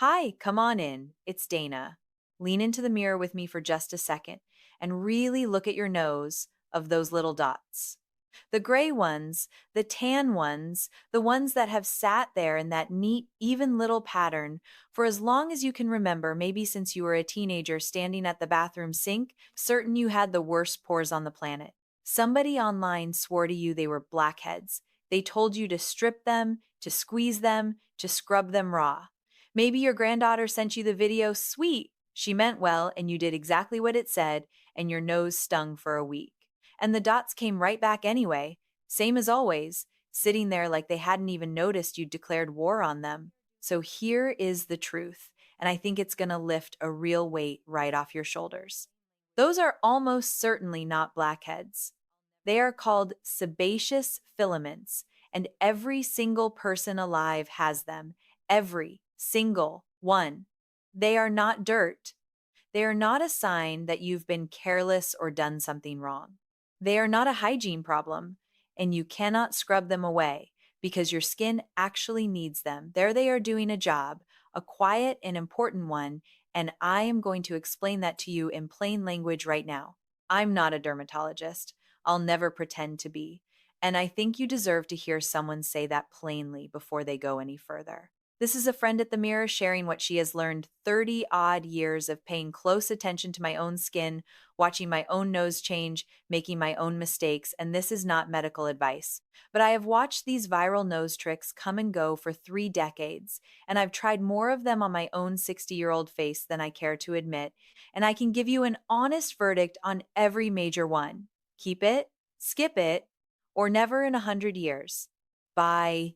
Hi, come on in. It's Dana. Lean into the mirror with me for just a second and really look at your nose of those little dots. The gray ones, the tan ones, the ones that have sat there in that neat, even little pattern for as long as you can remember, maybe since you were a teenager standing at the bathroom sink, certain you had the worst pores on the planet. Somebody online swore to you they were blackheads. They told you to strip them, to squeeze them, to scrub them raw. Maybe your granddaughter sent you the video, sweet. She meant well, and you did exactly what it said, and your nose stung for a week. And the dots came right back anyway, same as always, sitting there like they hadn't even noticed you'd declared war on them. So here is the truth, and I think it's going to lift a real weight right off your shoulders. Those are almost certainly not blackheads. They are called sebaceous filaments, and every single person alive has them. Every single one. They are not dirt. They are not a sign that you've been careless or done something wrong. They are not a hygiene problem, and you cannot scrub them away because your skin actually needs them. There they are doing a job, a quiet and important one, and I am going to explain that to you in plain language right now. I'm not a dermatologist. I'll never pretend to be. And I think you deserve to hear someone say that plainly before they go any further. This is a friend at the mirror sharing what she has learned 30 odd years of paying close attention to my own skin, watching my own nose change, making my own mistakes, and this is not medical advice. But I have watched these viral nose tricks come and go for 3 decades, and I've tried more of them on my own 60-year-old face than I care to admit, and I can give you an honest verdict on every major one. Keep it, skip it, or never in 100 years. By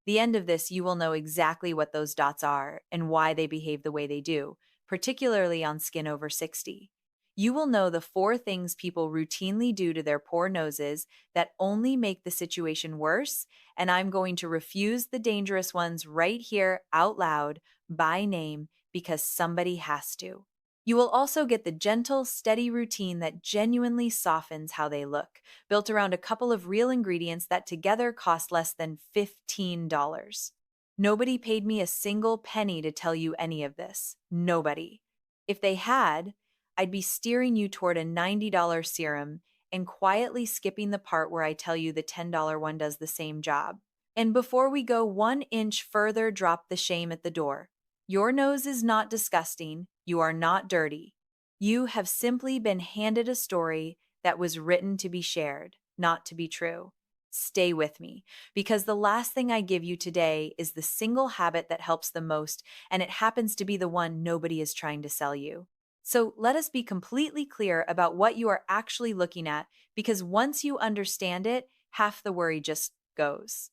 the end of this, you will know exactly what those dots are and why they behave the way they do, particularly on skin over 60. You will know the 4 things people routinely do to their poor noses that only make the situation worse, and I'm going to refuse the dangerous ones right here out loud by name because somebody has to. You will also get the gentle, steady routine that genuinely softens how they look, built around a couple of real ingredients that together cost less than $15. Nobody paid me a single penny to tell you any of this. Nobody. If they had, I'd be steering you toward a $90 serum and quietly skipping the part where I tell you the $10 one does the same job. And before we go 1 inch further, drop the shame at the door. Your nose is not disgusting. You are not dirty. You have simply been handed a story that was written to be shared, not to be true. Stay with me, because the last thing I give you today is the single habit that helps the most, and it happens to be the one nobody is trying to sell you. So let us be completely clear about what you are actually looking at, because once you understand it, half the worry just goes.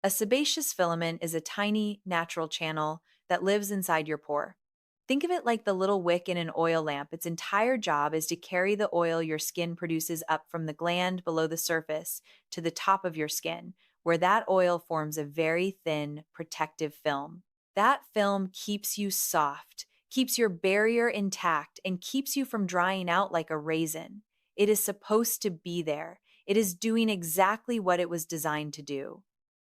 A sebaceous filament is a tiny, natural channel that lives inside your pore. Think of it like the little wick in an oil lamp. Its entire job is to carry the oil your skin produces up from the gland below the surface to the top of your skin, where that oil forms a very thin, protective film. That film keeps you soft, keeps your barrier intact, and keeps you from drying out like a raisin. It is supposed to be there. It is doing exactly what it was designed to do.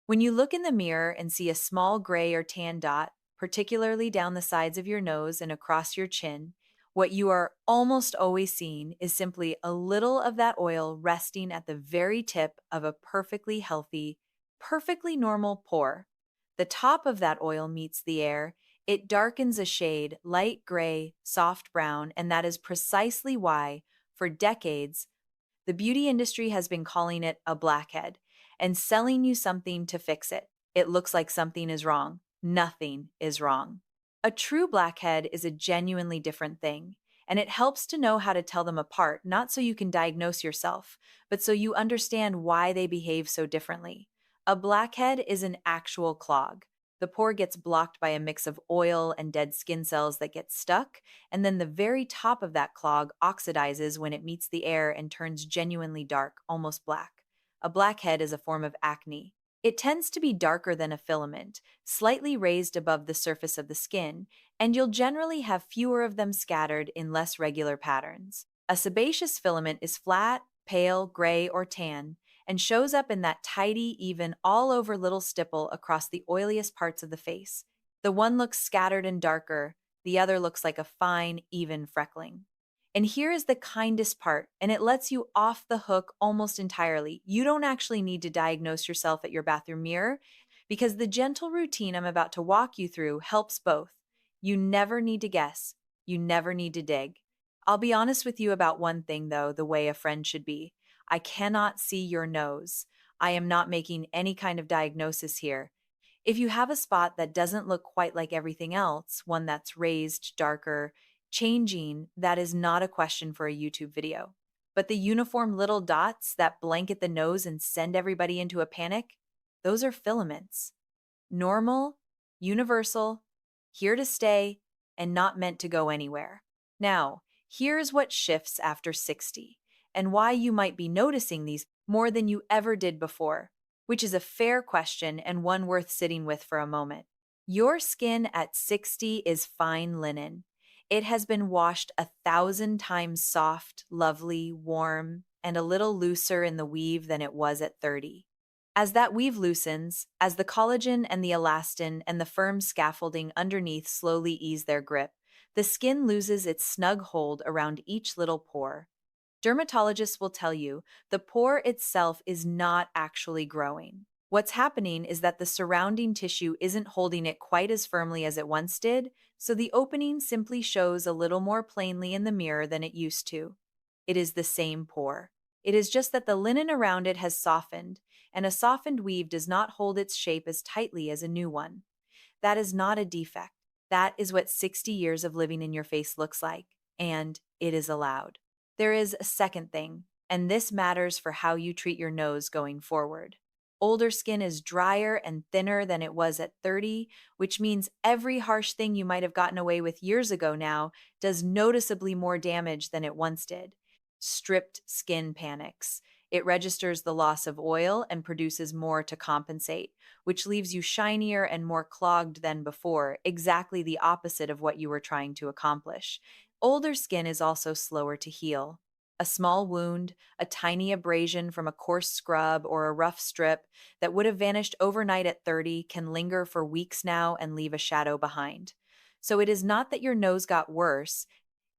When you look in the mirror and see a small gray or tan dot, particularly down the sides of your nose and across your chin, what you are almost always seeing is simply a little of that oil resting at the very tip of a perfectly healthy, perfectly normal pore. The top of that oil meets the air. It darkens a shade, light gray, soft brown, and that is precisely why, for decades, the beauty industry has been calling it a blackhead and selling you something to fix it. It looks like something is wrong. Nothing is wrong. A true blackhead is a genuinely different thing, and it helps to know how to tell them apart, not so you can diagnose yourself, but so you understand why they behave so differently. A blackhead is an actual clog. The pore gets blocked by a mix of oil and dead skin cells that get stuck, and then the very top of that clog oxidizes when it meets the air and turns genuinely dark, almost black. A blackhead is a form of acne. It tends to be darker than a filament, slightly raised above the surface of the skin, and you'll generally have fewer of them scattered in less regular patterns. A sebaceous filament is flat, pale, gray, or tan, and shows up in that tidy, even, all over little stipple across the oiliest parts of the face. The one looks scattered and darker, the other looks like a fine, even freckling. And here is the kindest part, and it lets you off the hook almost entirely. You don't actually need to diagnose yourself at your bathroom mirror because the gentle routine I'm about to walk you through helps both. You never need to guess, you never need to dig. I'll be honest with you about one thing, though, the way a friend should be. I cannot see your nose. I am not making any kind of diagnosis here. If you have a spot that doesn't look quite like everything else, one that's raised, darker, changing, that is not a question for a YouTube video. But the uniform little dots that blanket the nose and send everybody into a panic, those are filaments. Normal, universal, here to stay, and not meant to go anywhere. Now, here's what shifts after 60, and why you might be noticing these more than you ever did before, which is a fair question and one worth sitting with for a moment. Your skin at 60 is fine linen. It has been washed 1,000 times soft, lovely, warm, and a little looser in the weave than it was at 30. As that weave loosens, as the collagen and the elastin and the firm scaffolding underneath slowly ease their grip, the skin loses its snug hold around each little pore. Dermatologists will tell you the pore itself is not actually growing. What's happening is that the surrounding tissue isn't holding it quite as firmly as it once did, so the opening simply shows a little more plainly in the mirror than it used to. It is the same pore. It is just that the linen around it has softened, and a softened weave does not hold its shape as tightly as a new one. That is not a defect. That is what 60 years of living in your face looks like, and it is allowed. There is a second thing, and this matters for how you treat your nose going forward. Older skin is drier and thinner than it was at 30, which means every harsh thing you might have gotten away with years ago now does noticeably more damage than it once did. Stripped skin panics. It registers the loss of oil and produces more to compensate, which leaves you shinier and more clogged than before, exactly the opposite of what you were trying to accomplish. Older skin is also slower to heal. A small wound, a tiny abrasion from a coarse scrub or a rough strip that would have vanished overnight at 30 can linger for weeks now and leave a shadow behind. So it is not that your nose got worse,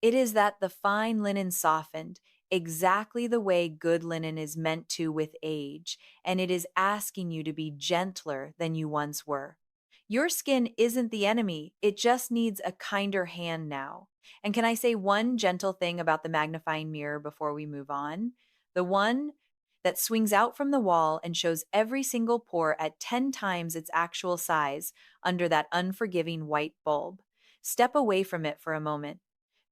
it is that the fine linen softened, exactly the way good linen is meant to with age, and it is asking you to be gentler than you once were. Your skin isn't the enemy, it just needs a kinder hand now. And can I say one gentle thing about the magnifying mirror before we move on? The one that swings out from the wall and shows every single pore at 10 times its actual size under that unforgiving white bulb. Step away from it for a moment.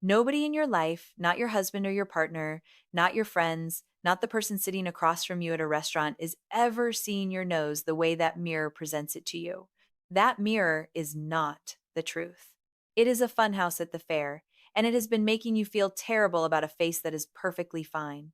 Nobody in your life, not your husband or your partner, not your friends, not the person sitting across from you at a restaurant, is ever seeing your nose the way that mirror presents it to you. That mirror is not the truth. It is a funhouse at the fair, and it has been making you feel terrible about a face that is perfectly fine.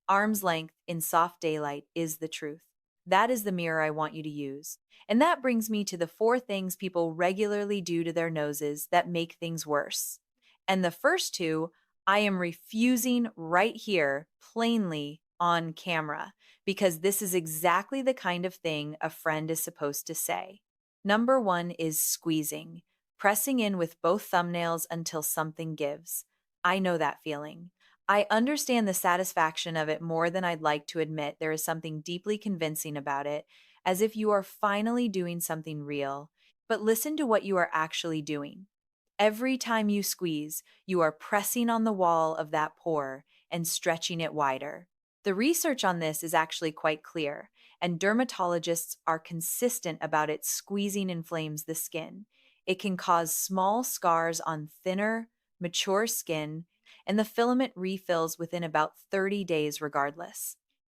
Arm's length in soft daylight is the truth. That is the mirror I want you to use. And that brings me to the 4 things people regularly do to their noses that make things worse. And the first 2, I am refusing right here, plainly on camera, because this is exactly the kind of thing a friend is supposed to say. Number 1 is squeezing, pressing in with both thumbnails until something gives. I know that feeling. I understand the satisfaction of it more than I'd like to admit. There is something deeply convincing about it, as if you are finally doing something real. But listen to what you are actually doing. Every time you squeeze, you are pressing on the wall of that pore and stretching it wider. The research on this is actually quite clear, and dermatologists are consistent about it squeezing inflames the skin. It can cause small scars on thinner, mature skin, and the filament refills within about 30 days regardless.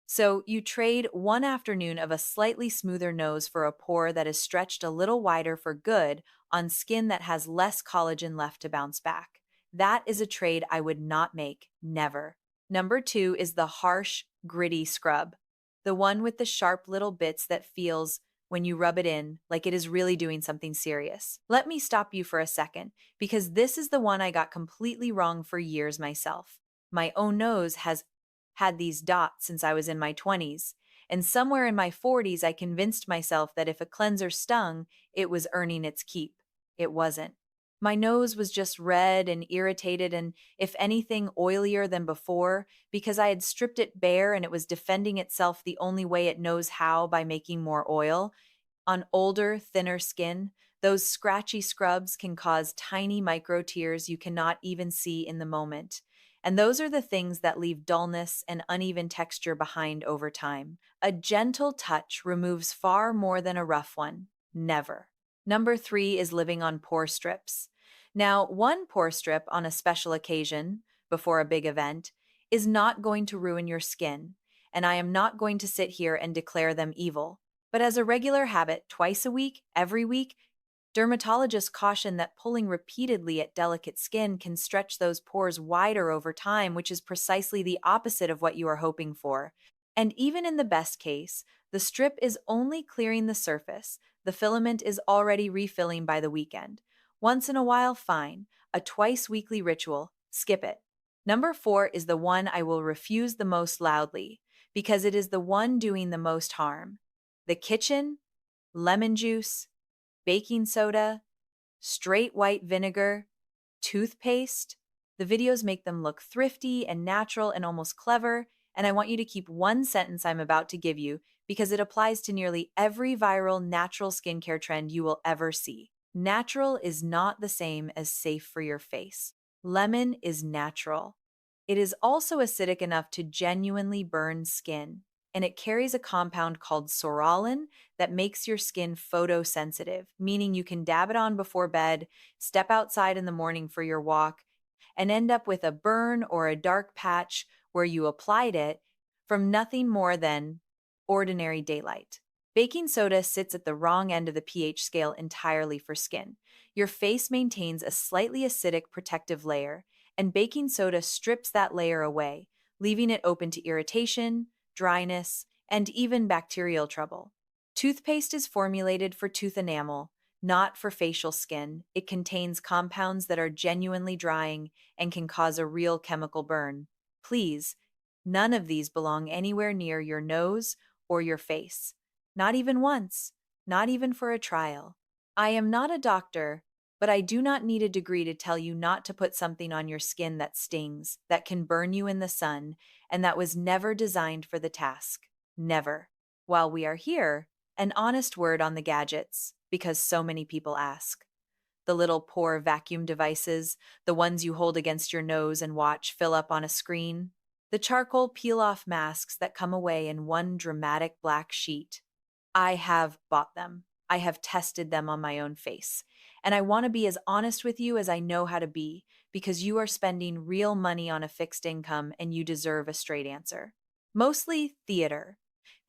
So you trade one afternoon of a slightly smoother nose for a pore that is stretched a little wider for good on skin that has less collagen left to bounce back. That is a trade I would not make, never. Number 2 is the harsh, gritty scrub. The one with the sharp little bits that feels, when you rub it in, like it is really doing something serious. Let me stop you for a second, because this is the one I got completely wrong for years myself. My own nose has had these dots since I was in my 20s, and somewhere in my 40s I convinced myself that if a cleanser stung, it was earning its keep. it wasn't. My nose was just red and irritated and, if anything, oilier than before because I had stripped it bare and it was defending itself the only way it knows how by making more oil. On older, thinner skin, those scratchy scrubs can cause tiny micro tears you cannot even see in the moment. And those are the things that leave dullness and uneven texture behind over time. A gentle touch removes far more than a rough one. Never. Number three is living on pore strips. Now, one pore strip on a special occasion, before a big event, is not going to ruin your skin, and I am not going to sit here and declare them evil. But as a regular habit, twice a week, every week, dermatologists caution that pulling repeatedly at delicate skin can stretch those pores wider over time, which is precisely the opposite of what you are hoping for. And even in the best case, the strip is only clearing the surface. The filament is already refilling by the weekend. Once in a while, fine. A twice weekly ritual, skip it. Number four is the one I will refuse the most loudly, because it is the one doing the most harm. The kitchen, lemon juice, baking soda, straight white vinegar, toothpaste. The videos make them look thrifty and natural and almost clever, and I want you to keep one sentence I'm about to give you because it applies to nearly every viral natural skincare trend you will ever see. Natural is not the same as safe for your face. Lemon is natural. It is also acidic enough to genuinely burn skin, and it carries a compound called psoralen that makes your skin photosensitive, meaning you can dab it on before bed, step outside in the morning for your walk, and end up with a burn or a dark patch where you applied it from nothing more than ordinary daylight. Baking soda sits at the wrong end of the pH scale entirely for skin. Your face maintains a slightly acidic protective layer, and baking soda strips that layer away, leaving it open to irritation, dryness, and even bacterial trouble. Toothpaste is formulated for tooth enamel, not for facial skin. It contains compounds that are genuinely drying and can cause a real chemical burn. Please, none of these belong anywhere near your nose or your face. Not even once, not even for a trial. I am not a doctor, but I do not need a degree to tell you not to put something on your skin that stings, that can burn you in the sun, and that was never designed for the task. Never. While we are here, an honest word on the gadgets, because so many people ask. The little pore vacuum devices, the ones you hold against your nose and watch fill up on a screen. The charcoal peel-off masks that come away in one dramatic black sheet. I have bought them. I have tested them on my own face. And I want to be as honest with you as I know how to be, because you are spending real money on a fixed income and you deserve a straight answer. Mostly theater.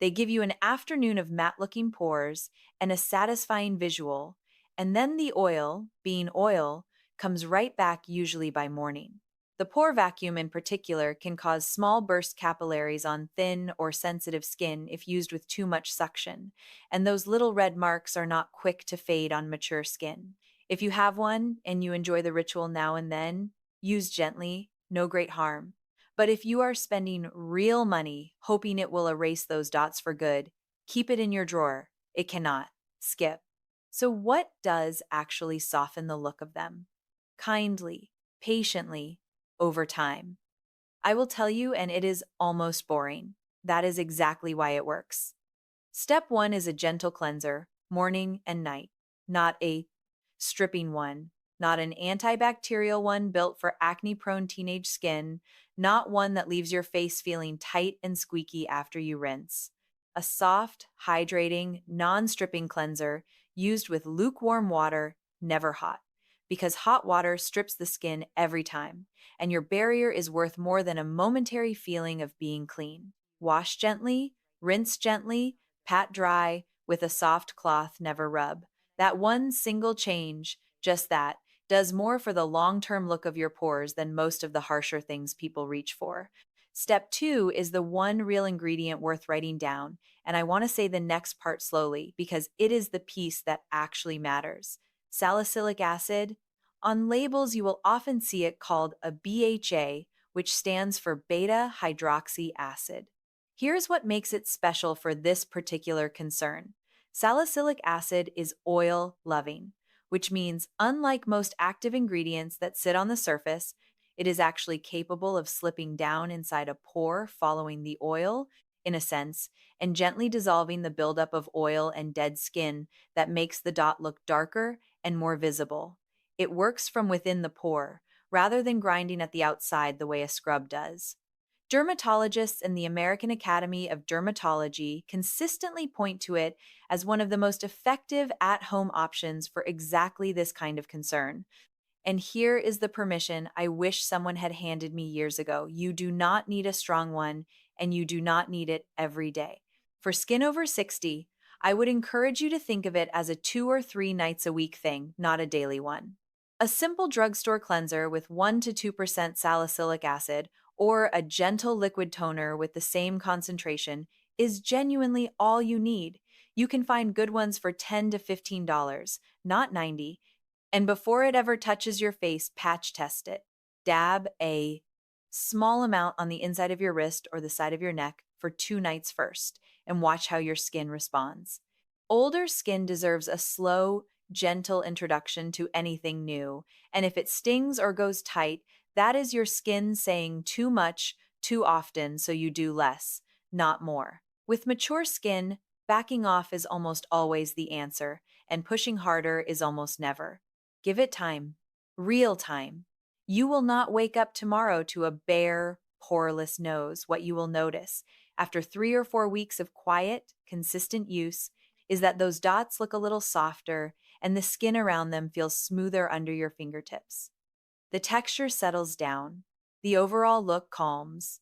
They give you an afternoon of matte-looking pores and a satisfying visual, and then the oil, being oil, comes right back usually by morning. The pore vacuum in particular can cause small burst capillaries on thin or sensitive skin if used with too much suction, and those little red marks are not quick to fade on mature skin. If you have one and you enjoy the ritual now and then, use gently, no great harm. But if you are spending real money hoping it will erase those dots for good, keep it in your drawer. It cannot. Skip. So what does actually soften the look of them? Kindly, patiently, over time. I will tell you, and it is almost boring. That is exactly why it works. Step one is a gentle cleanser, morning and night, not a stripping one, not an antibacterial one built for acne-prone teenage skin, not one that leaves your face feeling tight and squeaky after you rinse. A soft, hydrating, non-stripping cleanser used with lukewarm water, never hot, because hot water strips the skin every time, and your barrier is worth more than a momentary feeling of being clean. Wash gently, rinse gently, pat dry with a soft cloth, never rub. That one single change, just that, does more for the long-term look of your pores than most of the harsher things people reach for. Step two is the one real ingredient worth writing down, and I want to say the next part slowly because it is the piece that actually matters. Salicylic acid. On labels, you will often see it called a BHA, which stands for beta hydroxy acid. Here's what makes it special for this particular concern. Salicylic acid is oil-loving, which means, unlike most active ingredients that sit on the surface, it is actually capable of slipping down inside a pore following the oil, in a sense, and gently dissolving the buildup of oil and dead skin that makes the dot look darker and more visible. It works from within the pore, rather than grinding at the outside the way a scrub does. Dermatologists and the American Academy of Dermatology consistently point to it as one of the most effective at home options for exactly this kind of concern. And here is the permission I wish someone had handed me years ago. You do not need a strong one, and you do not need it every day. For skin over 60, I would encourage you to think of it as a 2 or 3 nights a week thing, not a daily one. A simple drugstore cleanser with 1 to 2% salicylic acid or a gentle liquid toner with the same concentration is genuinely all you need. You can find good ones for $10 to $15, not 90, and before it ever touches your face, patch test it. Dab a small amount on the inside of your wrist or the side of your neck for 2 nights first and watch how your skin responds. Older skin deserves a slow, gentle introduction to anything new, and if it stings or goes tight, that is your skin saying too much too often, so you do less, not more. With mature skin, backing off is almost always the answer, and pushing harder is almost never. Give it time, real time. You will not wake up tomorrow to a bare, poreless nose. What you will notice after 3 or 4 weeks of quiet, consistent use is that those dots look a little softer and the skin around them feels smoother under your fingertips. The texture settles down, the overall look calms,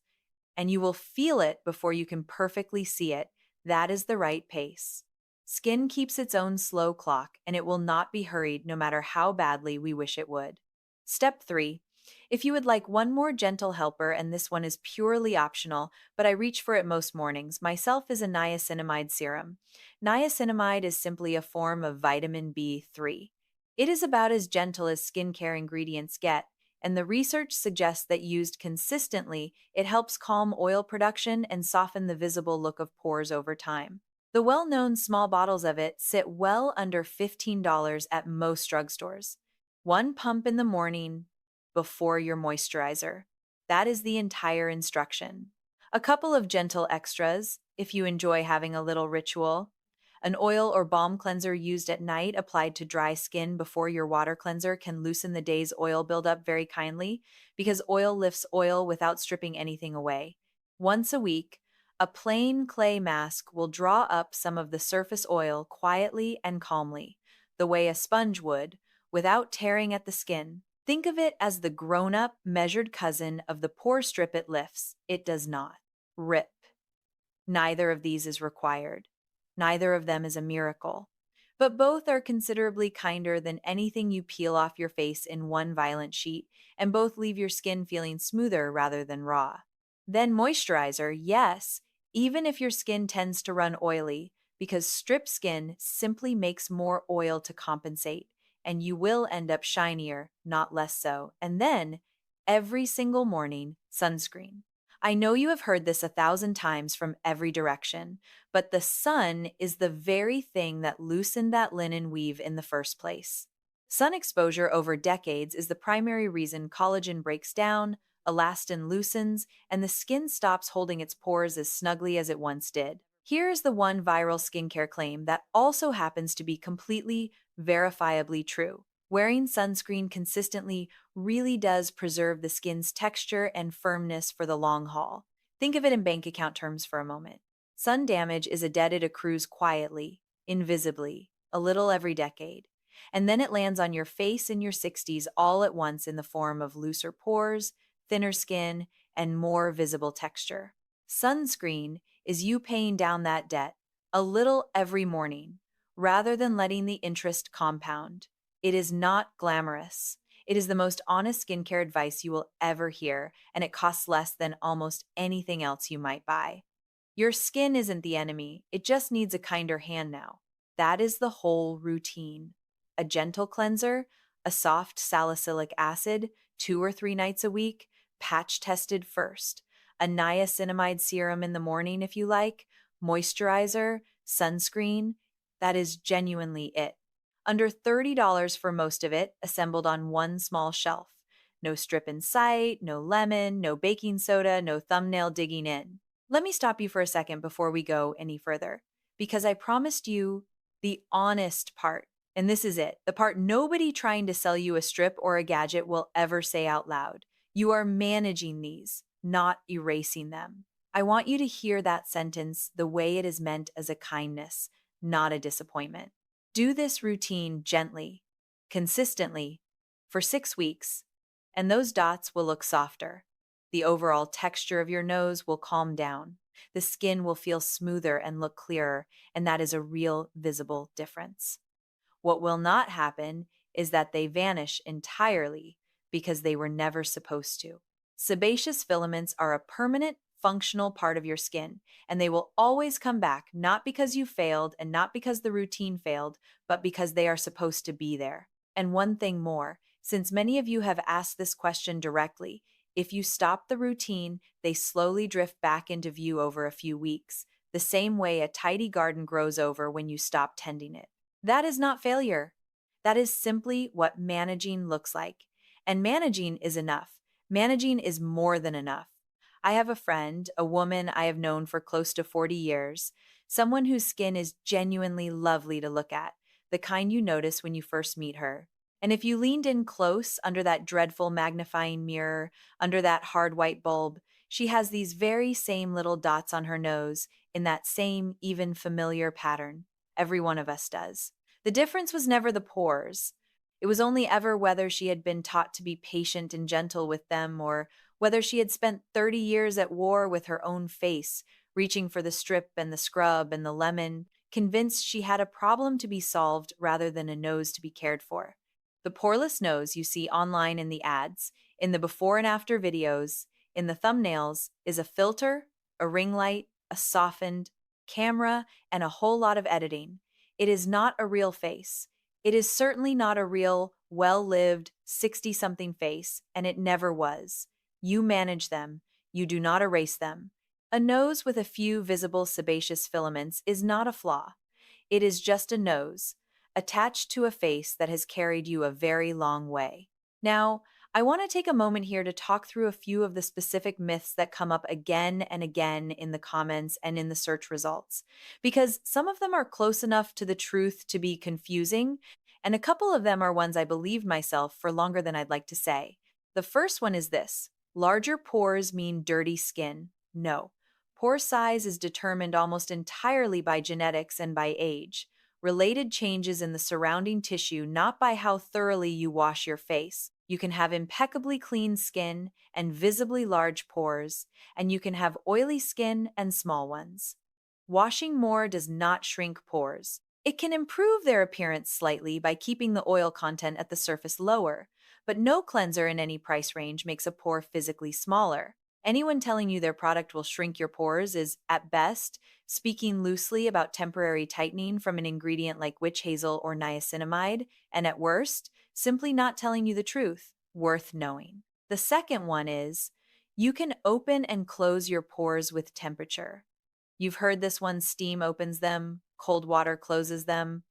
and you will feel it before you can perfectly see it. That is the right pace. Skin keeps its own slow clock, and it will not be hurried no matter how badly we wish it would. Step 3. If you would like one more gentle helper, and this one is purely optional, but I reach for it most mornings, myself is a niacinamide serum. Niacinamide is simply a form of vitamin B3. It is about as gentle as skincare ingredients get, and the research suggests that used consistently, it helps calm oil production and soften the visible look of pores over time. The well-known small bottles of it sit well under $15 at most drugstores. One pump in the morning before your moisturizer. That is the entire instruction. A couple of gentle extras if you enjoy having a little ritual. An oil or balm cleanser used at night applied to dry skin before your water cleanser can loosen the day's oil buildup very kindly because oil lifts oil without stripping anything away. Once a week, a plain clay mask will draw up some of the surface oil quietly and calmly, the way a sponge would, without tearing at the skin. Think of it as the grown-up, measured cousin of the pore strip it lifts. It does not rip. Neither of these is required. Neither of them is a miracle. But both are considerably kinder than anything you peel off your face in one violent sheet, and both leave your skin feeling smoother rather than raw. Then moisturizer, yes, even if your skin tends to run oily, because stripped skin simply makes more oil to compensate, and you will end up shinier, not less so. And then, every single morning, sunscreen. I know you have heard this 1,000 times from every direction, but the sun is the very thing that loosened that linen weave in the first place. Sun exposure over decades is the primary reason collagen breaks down, elastin loosens, and the skin stops holding its pores as snugly as it once did. Here is the one viral skincare claim that also happens to be completely, verifiably true. Wearing sunscreen consistently really does preserve the skin's texture and firmness for the long haul. Think of it in bank account terms for a moment. Sun damage is a debt it accrues quietly, invisibly, a little every decade. And then it lands on your face in your 60s all at once in the form of looser pores, thinner skin, and more visible texture. Sunscreen is you paying down that debt a little every morning, rather than letting the interest compound. It is not glamorous. It is the most honest skincare advice you will ever hear, and it costs less than almost anything else you might buy. Your skin isn't the enemy, it just needs a kinder hand now. That is the whole routine. A gentle cleanser, a soft salicylic acid, 2 or 3 nights a week, patch tested first. A niacinamide serum in the morning if you like, moisturizer, sunscreen. That is genuinely it. Under $30 for most of it, assembled on one small shelf. No strip in sight, no lemon, no baking soda, no thumbnail digging in. Let me stop you for a second before we go any further, because I promised you the honest part. And this is it, the part nobody trying to sell you a strip or a gadget will ever say out loud. You are managing these, not erasing them. I want you to hear that sentence the way it is meant as a kindness, not a disappointment. Do this routine gently, consistently, for 6 weeks, and those dots will look softer. The overall texture of your nose will calm down. The skin will feel smoother and look clearer, and that is a real visible difference. What will not happen is that they vanish entirely because they were never supposed to. Sebaceous filaments are a permanent, functional part of your skin, and they will always come back, not because you failed and not because the routine failed, but because they are supposed to be there. And one thing more, since many of you have asked this question directly, if you stop the routine, they slowly drift back into view over a few weeks, the same way a tidy garden grows over when you stop tending it. That is not failure. That is simply what managing looks like. And managing is enough. Managing is more than enough. I have a friend, a woman I have known for close to 40 years, someone whose skin is genuinely lovely to look at, the kind you notice when you first meet her. And if you leaned in close under that dreadful magnifying mirror, under that hard white bulb, she has these very same little dots on her nose in that same, even familiar pattern. Every one of us does. The difference was never the pores. It was only ever whether she had been taught to be patient and gentle with them, or whether she had spent 30 years at war with her own face, reaching for the strip and the scrub and the lemon, convinced she had a problem to be solved rather than a nose to be cared for. The poreless nose you see online in the ads, in the before and after videos, in the thumbnails, is a filter, a ring light, a softened camera, and a whole lot of editing. It is not a real face. It is certainly not a real, well-lived, 60-something face, and it never was. You manage them. You do not erase them. A nose with a few visible sebaceous filaments is not a flaw. It is just a nose, attached to a face that has carried you a very long way. Now, I want to take a moment here to talk through a few of the specific myths that come up again and again in the comments and in the search results, because some of them are close enough to the truth to be confusing, and a couple of them are ones I believed myself for longer than I'd like to say. The first one is this: larger pores mean dirty skin. No. Pore size is determined almost entirely by genetics and by age, related changes in the surrounding tissue, not by how thoroughly you wash your face. You can have impeccably clean skin and visibly large pores, and you can have oily skin and small ones. Washing more does not shrink pores. It can improve their appearance slightly by keeping the oil content at the surface lower, but no cleanser in any price range makes a pore physically smaller. Anyone telling you their product will shrink your pores is, at best, speaking loosely about temporary tightening from an ingredient like witch hazel or niacinamide, and at worst, simply not telling you the truth, worth knowing. The second one is, you can open and close your pores with temperature. You've heard this one: steam opens them, cold water closes them.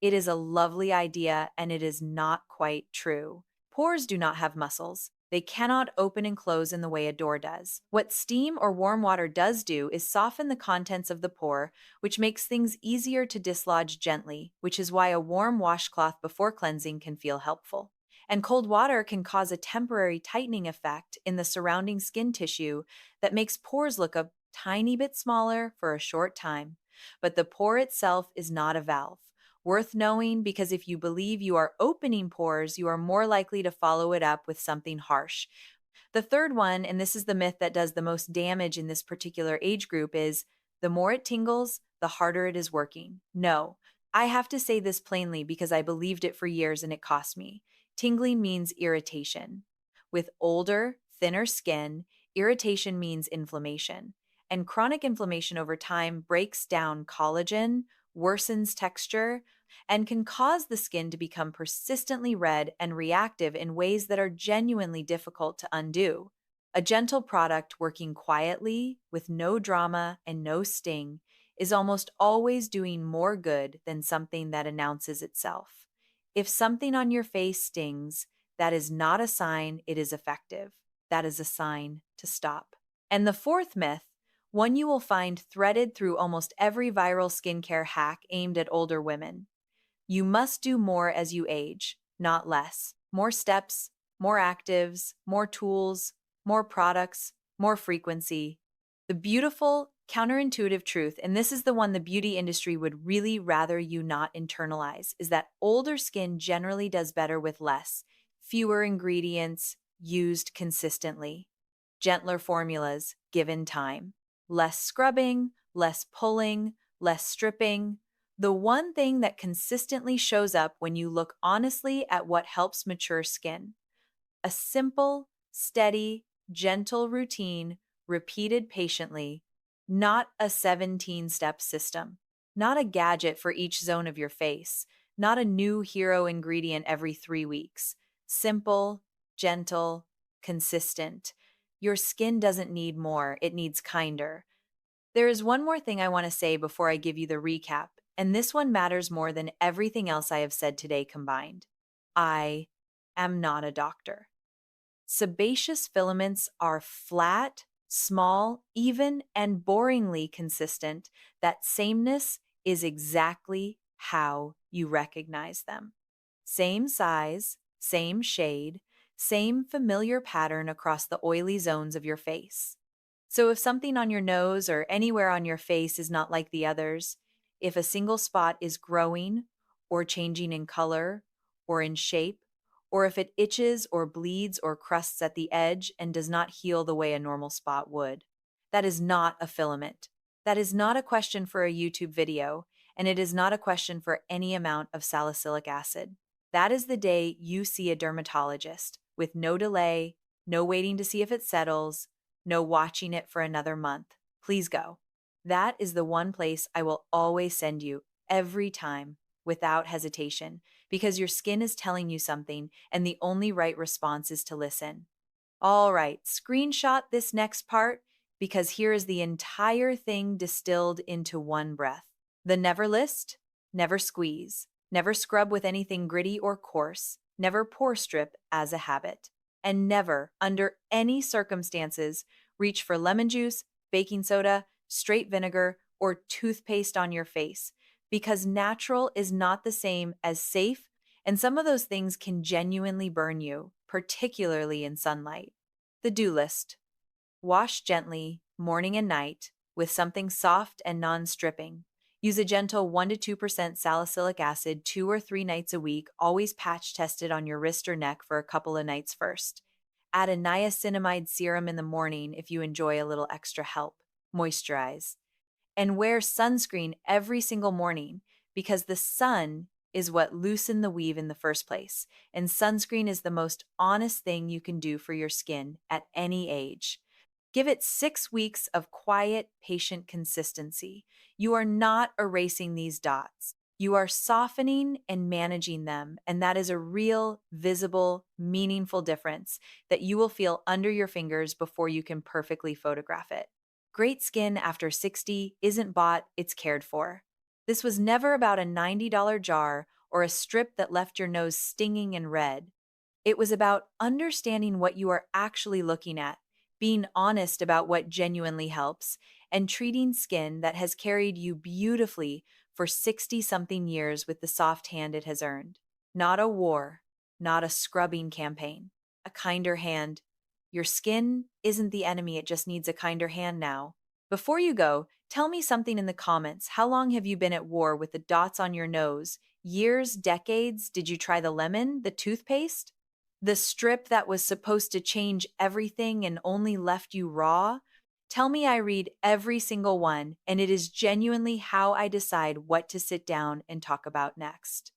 It is a lovely idea, and it is not quite true. Pores do not have muscles. They cannot open and close in the way a door does. What steam or warm water does do is soften the contents of the pore, which makes things easier to dislodge gently, which is why a warm washcloth before cleansing can feel helpful. And cold water can cause a temporary tightening effect in the surrounding skin tissue that makes pores look a tiny bit smaller for a short time. But the pore itself is not a valve. Worth knowing, because if you believe you are opening pores, you are more likely to follow it up with something harsh. The third one, and this is the myth that does the most damage in this particular age group, is the more it tingles, the harder it is working. No, I have to say this plainly because I believed it for years and it cost me. Tingling means irritation. With older, thinner skin, irritation means inflammation. And chronic inflammation over time breaks down collagen, worsens texture, and can cause the skin to become persistently red and reactive in ways that are genuinely difficult to undo. A gentle product working quietly, with no drama and no sting, is almost always doing more good than something that announces itself. If something on your face stings, that is not a sign it is effective. That is a sign to stop. And the fourth myth, one you will find threaded through almost every viral skincare hack aimed at older women. You must do more as you age, not less. More steps, more actives, more tools, more products, more frequency. The beautiful, counterintuitive truth, and this is the one the beauty industry would really rather you not internalize, is that older skin generally does better with less, fewer ingredients used consistently, gentler formulas given time, less scrubbing, less pulling, less stripping. The one thing that consistently shows up when you look honestly at what helps mature skin: a simple, steady, gentle routine repeated patiently, not a 17-step system, not a gadget for each zone of your face, not a new hero ingredient every 3 weeks. Simple, gentle, consistent. Your skin doesn't need more, it needs kinder. There is one more thing I want to say before I give you the recap, and this one matters more than everything else I have said today combined. I am not a doctor. Sebaceous filaments are flat, small, even, and boringly consistent. That sameness is exactly how you recognize them. Same size, same shade, same familiar pattern across the oily zones of your face. So if something on your nose or anywhere on your face is not like the others, if a single spot is growing or changing in color or in shape, or if it itches or bleeds or crusts at the edge and does not heal the way a normal spot would, that is not a filament. That is not a question for a YouTube video, and it is not a question for any amount of salicylic acid. That is the day you see a dermatologist, with no delay, no waiting to see if it settles, no watching it for another month. Please go. That is the one place I will always send you every time without hesitation, because your skin is telling you something and the only right response is to listen. All right, screenshot this next part because here is the entire thing distilled into one breath. The never list: never squeeze, never scrub with anything gritty or coarse, never pore strip as a habit, and never, under any circumstances, reach for lemon juice, baking soda, straight vinegar, or toothpaste on your face, because natural is not the same as safe, and some of those things can genuinely burn you, particularly in sunlight. The do list: wash gently, morning and night, with something soft and non-stripping. Use a gentle 1 to 2% salicylic acid 2 or 3 nights a week, always patch tested on your wrist or neck for a couple of nights first. Add a niacinamide serum in the morning if you enjoy a little extra help. Moisturize. And wear sunscreen every single morning, because the sun is what loosened the weave in the first place, and sunscreen is the most honest thing you can do for your skin at any age. Give it 6 weeks of quiet, patient consistency. You are not erasing these dots. You are softening and managing them, and that is a real, visible, meaningful difference that you will feel under your fingers before you can perfectly photograph it. Great skin after 60 isn't bought, it's cared for. This was never about a $90 jar or a strip that left your nose stinging and red. It was about understanding what you are actually looking at, being honest about what genuinely helps, and treating skin that has carried you beautifully for 60-something years with the soft hand it has earned. Not a war, not a scrubbing campaign, a kinder hand. Your skin isn't the enemy, it just needs a kinder hand now. Before you go, tell me something in the comments. How long have you been at war with the dots on your nose? Years, decades? Did you try the lemon, the toothpaste? The strip that was supposed to change everything and only left you raw? Tell me. I read every single one, and it is genuinely how I decide what to sit down and talk about next.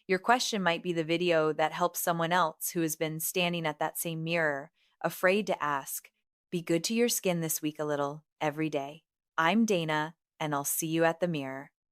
Your question might be the video that helps someone else who has been standing at that same mirror, afraid to ask. Be good to your skin this week a little, every day. I'm Dana, and I'll see you at the mirror.